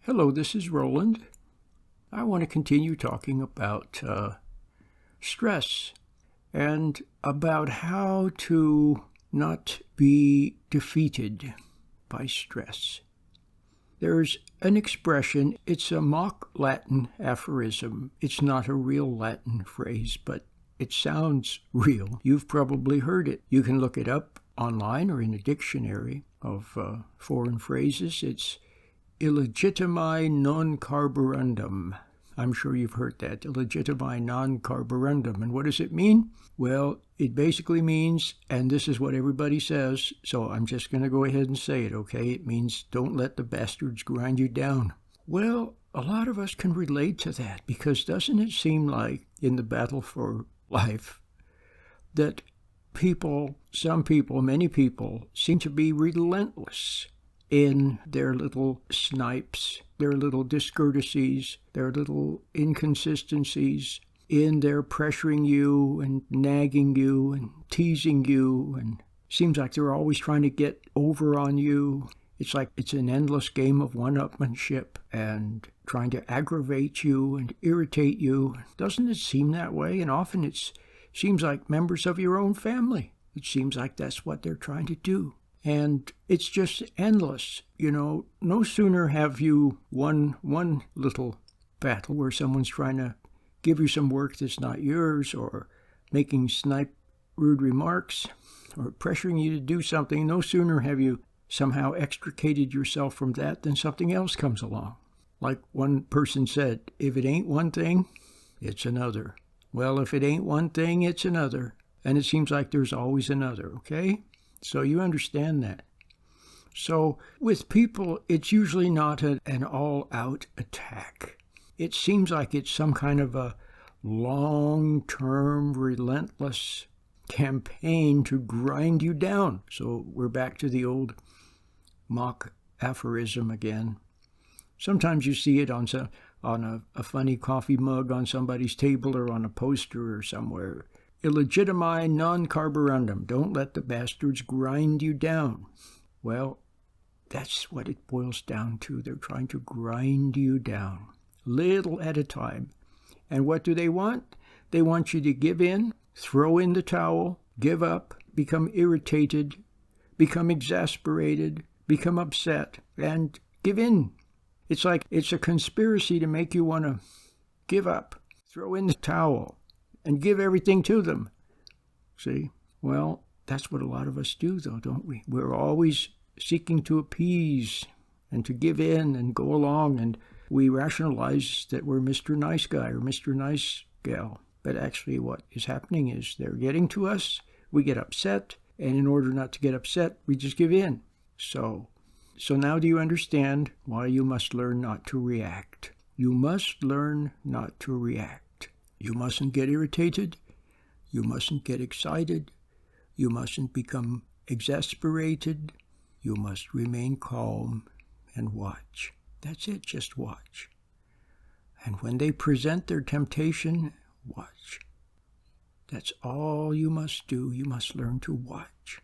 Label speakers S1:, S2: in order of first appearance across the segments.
S1: Hello, this is Roland. I want to continue talking about stress and about how to not be defeated by stress. There's an expression, it's a mock Latin aphorism. It's not a real Latin phrase, but it sounds real. You've probably heard it. You can look it up online or in a dictionary of foreign phrases. It's Illigitimi non carborundum. I'm sure you've heard that. Illigitimi non carborundum. And what does it mean? Well, it basically means, and this is what everybody says, so I'm just going to go ahead and say it, okay? It means don't let the bastards grind you down. Well, a lot of us can relate to that because doesn't it seem like in the battle for life that many people seem to be relentless in their little snipes, their little discourtesies, their little inconsistencies, in their pressuring you and nagging you and teasing you, and seems like they're always trying to get over on you. It's like it's an endless game of one-upmanship and trying to aggravate you and irritate you. Doesn't it seem that way? And often it seems like members of your own family. It seems like that's what they're trying to do. And it's just endless. You know, no sooner have you won one little battle where someone's trying to give you some work that's not yours or making rude remarks or pressuring you to do something. No sooner have you somehow extricated yourself from that than something else comes along. Like one person said, if it ain't one thing, it's another. Well, if it ain't one thing, it's another. And it seems like there's always another, okay? So you understand that. So with people, it's usually not an all-out attack. It seems like it's some kind of a long-term, relentless campaign to grind you down. So we're back to the old mock aphorism again. Sometimes you see it on a funny coffee mug on somebody's table or on a poster or somewhere. Illigitimi non carborundum. Don't let the bastards grind you down. Well, that's what it boils down to. They're trying to grind you down, little at a time. And what do they want? They want you to give in, throw in the towel, give up, become irritated, become exasperated, become upset, and give in. It's like it's a conspiracy to make you want to give up, throw in the towel, and give everything to them. See? Well, that's what a lot of us do, though, don't we? We're always seeking to appease and to give in and go along, and we rationalize that we're Mr. Nice Guy or Mr. Nice Gal. But actually what is happening is they're getting to us, we get upset, and in order not to get upset, we just give in. So now do you understand why you must learn not to react? You must learn not to react. You mustn't get irritated. You mustn't get excited. You mustn't become exasperated. You must remain calm and watch. That's it, just watch. And when they present their temptation, watch. That's all you must do. You must learn to watch.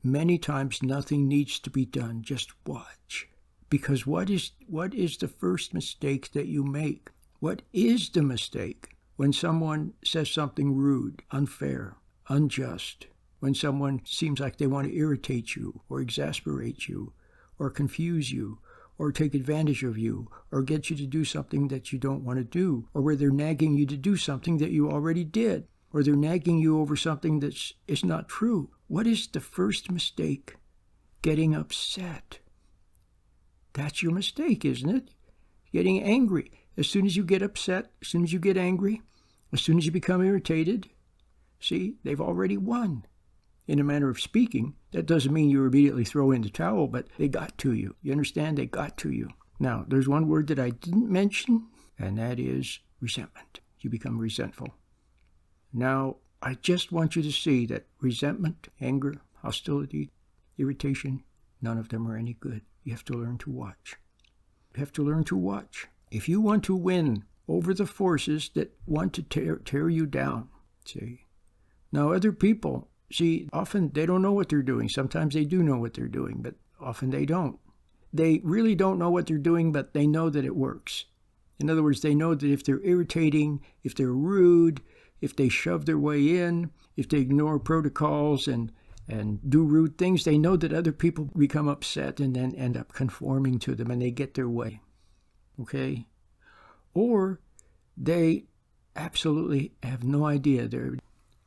S1: Many times nothing needs to be done, just watch. Because what is the first mistake that you make? What is the mistake? When someone says something rude, unfair, unjust, when someone seems like they want to irritate you or exasperate you or confuse you or take advantage of you or get you to do something that you don't want to do, or where they're nagging you to do something that you already did, or they're nagging you over something that is not true. What is the first mistake? Getting upset. That's your mistake, isn't it? Getting angry. As soon as you get upset, as soon as you get angry, as soon as you become irritated, see, they've already won. In a manner of speaking, that doesn't mean you immediately throw in the towel, but they got to you. You understand? They got to you. Now, there's one word that I didn't mention, and that is resentment. You become resentful. Now, I just want you to see that resentment, anger, hostility, irritation, none of them are any good. You have to learn to watch. You have to learn to watch. If you want to win over the forces that want to tear you down, see. Now, other people, see, often they don't know what they're doing. Sometimes they do know what they're doing, but often they don't. they really don't know what they're doing, but they know that it works. In other words, they know that if they're irritating, if they're rude, if they shove their way in, if they ignore protocols and do rude things, they know that other people become upset and then end up conforming to them and they get their way. Okay? Or they absolutely have no idea. They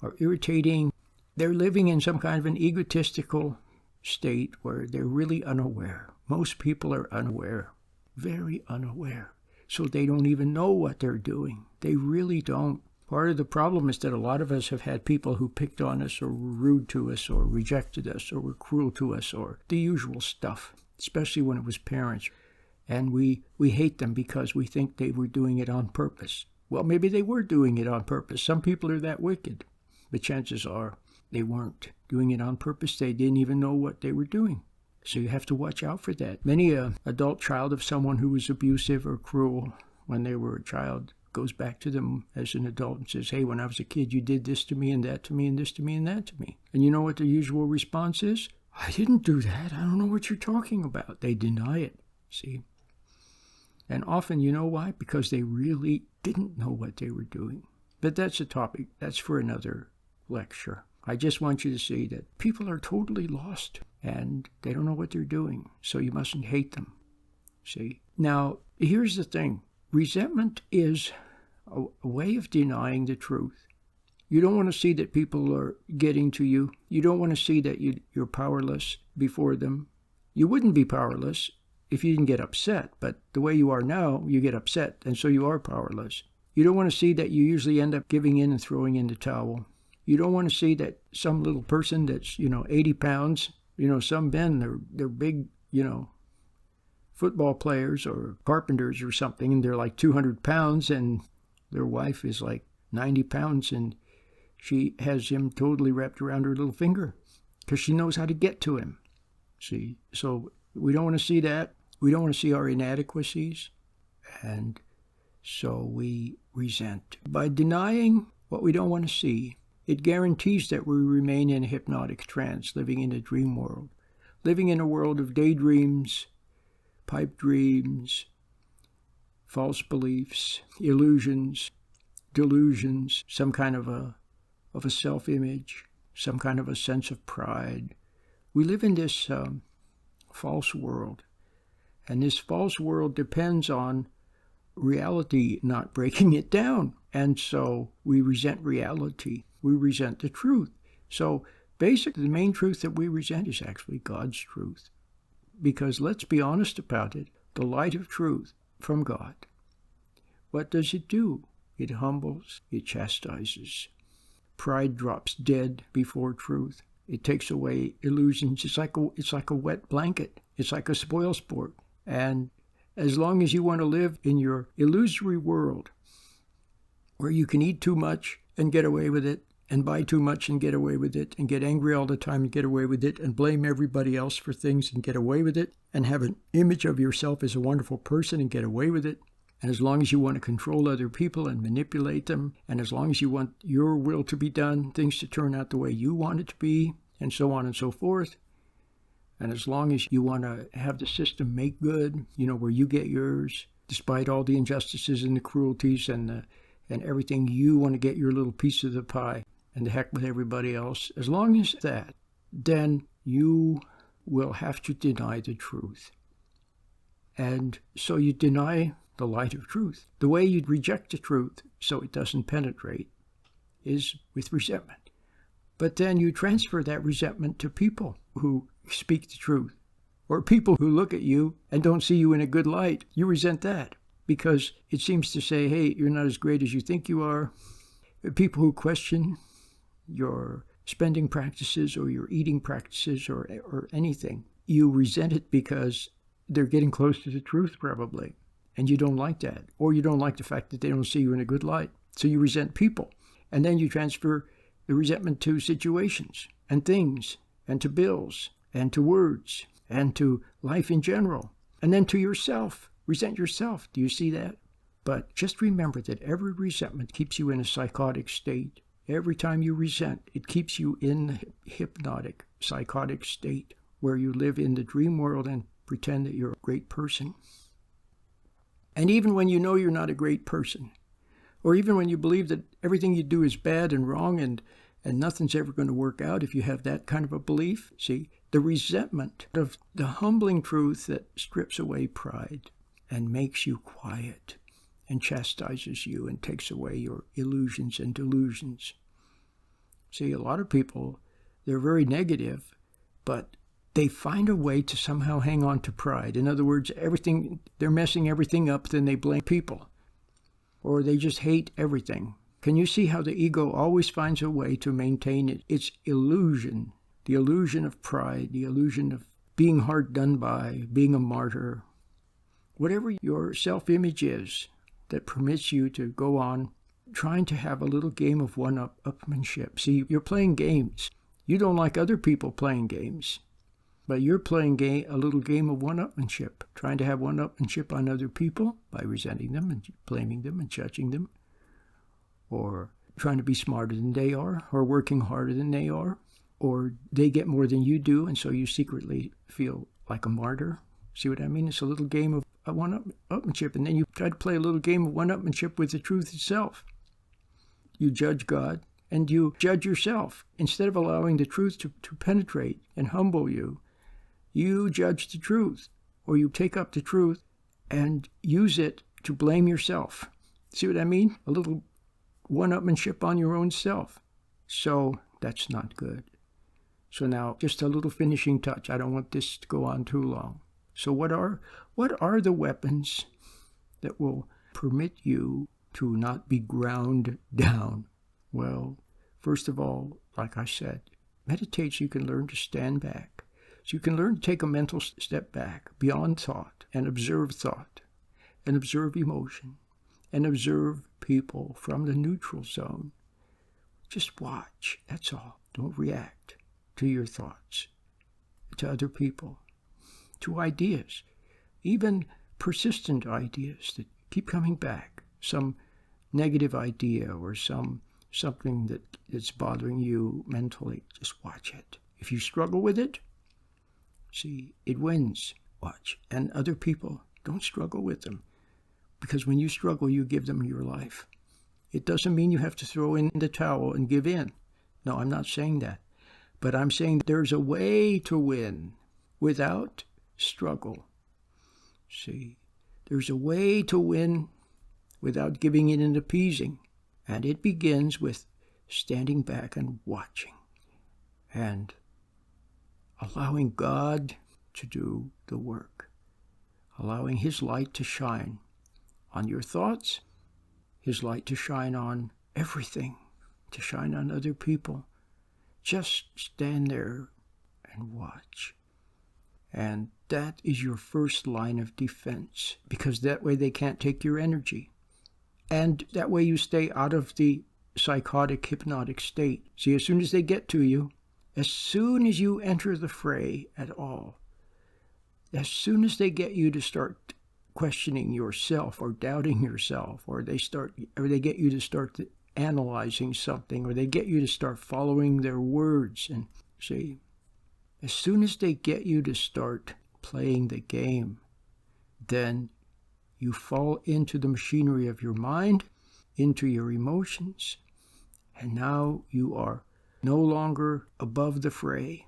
S1: are irritating. They're living in some kind of an egotistical state where they're really unaware. Most people are unaware, very unaware. So they don't even know what they're doing. They really don't. Part of the problem is that a lot of us have had people who picked on us or were rude to us or rejected us or were cruel to us or the usual stuff, especially when it was parents. And we hate them because we think they were doing it on purpose. Well, maybe they were doing it on purpose. Some people are that wicked. But chances are they weren't doing it on purpose. They didn't even know what they were doing. So you have to watch out for that. Many an adult child of someone who was abusive or cruel when they were a child goes back to them as an adult and says, hey, when I was a kid, you did this to me and that to me and this to me and that to me. And you know what the usual response is? I didn't do that. I don't know what you're talking about. They deny it, see? And often, you know why? Because they really didn't know what they were doing. But that's a topic. That's for another lecture. I just want you to see that people are totally lost and they don't know what they're doing. So you mustn't hate them, see? Now, here's the thing. Resentment is a way of denying the truth. You don't want to see that people are getting to you. You don't want to see that you're powerless before them. You wouldn't be powerless if you didn't get upset, but the way you are now, you get upset, and so you are powerless. You don't want to see that you usually end up giving in and throwing in the towel. You don't want to see that some little person that's, 80 pounds, some men, they're big, football players or carpenters or something, and they're like 200 pounds, and their wife is like 90 pounds, and she has him totally wrapped around her little finger because she knows how to get to him. See, so we don't want to see that. We don't want to see our inadequacies, and so we resent. By denying what we don't want to see, it guarantees that we remain in a hypnotic trance, living in a dream world, living in a world of daydreams, pipe dreams, false beliefs, illusions, delusions, some kind of a self-image, some kind of a sense of pride. We live in this false world, and this false world depends on reality not breaking it down, and so we resent reality. We resent the truth. So basically, the main truth that we resent is actually God's truth. Because let's be honest about it, the light of truth from God, what does it do? It humbles, it chastises. Pride drops dead before truth. It takes away illusions. It's like a wet blanket. It's like a spoil sport. And as long as you want to live in your illusory world, where you can eat too much and get away with it, and buy too much and get away with it, and get angry all the time and get away with it, and blame everybody else for things and get away with it, and have an image of yourself as a wonderful person and get away with it, and as long as you want to control other people and manipulate them, and as long as you want your will to be done, things to turn out the way you want it to be, and so on and so forth, and as long as you want to have the system make good, where you get yours, despite all the injustices and the cruelties and everything, you want to get your little piece of the pie. And the heck with everybody else. As long as that, then you will have to deny the truth. And so you deny the light of truth. The way you reject the truth so it doesn't penetrate is with resentment. But then you transfer that resentment to people who speak the truth, or people who look at you and don't see you in a good light. You resent that because it seems to say, hey, you're not as great as you think you are. People who question your spending practices or your eating practices or anything, you resent it because they're getting close to the truth probably, and you don't like that, or you don't like the fact that they don't see you in a good light, so you resent people. And then you transfer the resentment to situations and things and to bills and to words and to life in general, and then to yourself. Resent yourself. Do you see that? But just remember that every resentment keeps you in a psychotic state. Every time you resent, it keeps you in the hypnotic, psychotic state where you live in the dream world and pretend that you're a great person. And even when you know you're not a great person, or even when you believe that everything you do is bad and wrong and nothing's ever going to work out, if you have that kind of a belief, see, the resentment of the humbling truth that strips away pride and makes you quiet and chastises you and takes away your illusions and delusions. See, a lot of people, they're very negative, but they find a way to somehow hang on to pride. In other words, they're messing everything up, then they blame people. Or they just hate everything. Can you see how the ego always finds a way to maintain its illusion? The illusion of pride, the illusion of being hard done by, being a martyr. Whatever your self-image is that permits you to go on trying to have a little game of one-upmanship. See, you're playing games. You don't like other people playing games, but you're playing a little game of one-upmanship, trying to have one-upmanship on other people by resenting them and blaming them and judging them, or trying to be smarter than they are, or working harder than they are, or they get more than you do, and so you secretly feel like a martyr. See what I mean? It's a little game of one-upmanship, and then you try to play a little game of one-upmanship with the truth itself. You judge God, and you judge yourself. Instead of allowing the truth to penetrate and humble you, you judge the truth, or you take up the truth and use it to blame yourself. See what I mean? A little one-upmanship on your own self. So that's not good. So now, just a little finishing touch. I don't want this to go on too long. So what are the weapons that will permit you to not be ground down? Well, first of all, like I said, meditate so you can learn to stand back. So you can learn to take a mental step back beyond thought and observe emotion, and observe people from the neutral zone. Just watch, that's all. Don't react to your thoughts, to other people, to ideas, even persistent ideas that keep coming back, some negative idea or something that's bothering you mentally. Just watch it. If you struggle with it, see, it wins. Watch. And other people, don't struggle with them. Because when you struggle, you give them your life. It doesn't mean you have to throw in the towel and give in. No, I'm not saying that. But I'm saying there's a way to win without struggle. See, there's a way to win without giving in and appeasing. And it begins with standing back and watching and allowing God to do the work, allowing His light to shine on your thoughts, His light to shine on everything, to shine on other people. Just stand there and watch. And that is your first line of defense, because that way they can't take your energy. And that way you stay out of the psychotic, hypnotic state. See, as soon as they get to you, as soon as you enter the fray at all, as soon as they get you to start questioning yourself or doubting yourself, or they get you to start analyzing something, or they get you to start following their words, and see, as soon as they get you to start playing the game, then you fall into the machinery of your mind, into your emotions, and now you are no longer above the fray.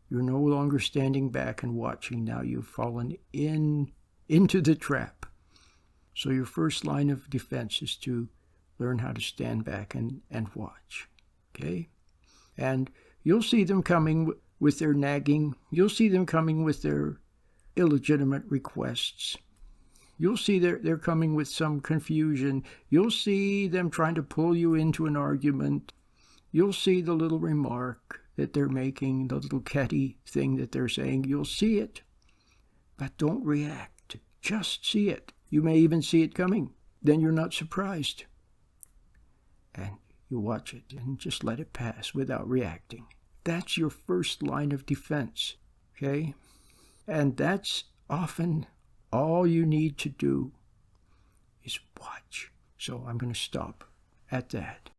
S1: You're no longer standing back and watching. Now you've fallen into the trap. So your first line of defense is to learn how to stand back and watch. Okay? And you'll see them coming with their nagging. You'll see them coming with their illegitimate requests. You'll see they're coming with some confusion. You'll see them trying to pull you into an argument. You'll see the little remark that they're making, the little catty thing that they're saying. You'll see it, but don't react. Just see it. You may even see it coming. Then you're not surprised. And you watch it and just let it pass without reacting. That's your first line of defense, okay? And that's often all you need to do is watch. So I'm going to stop at that.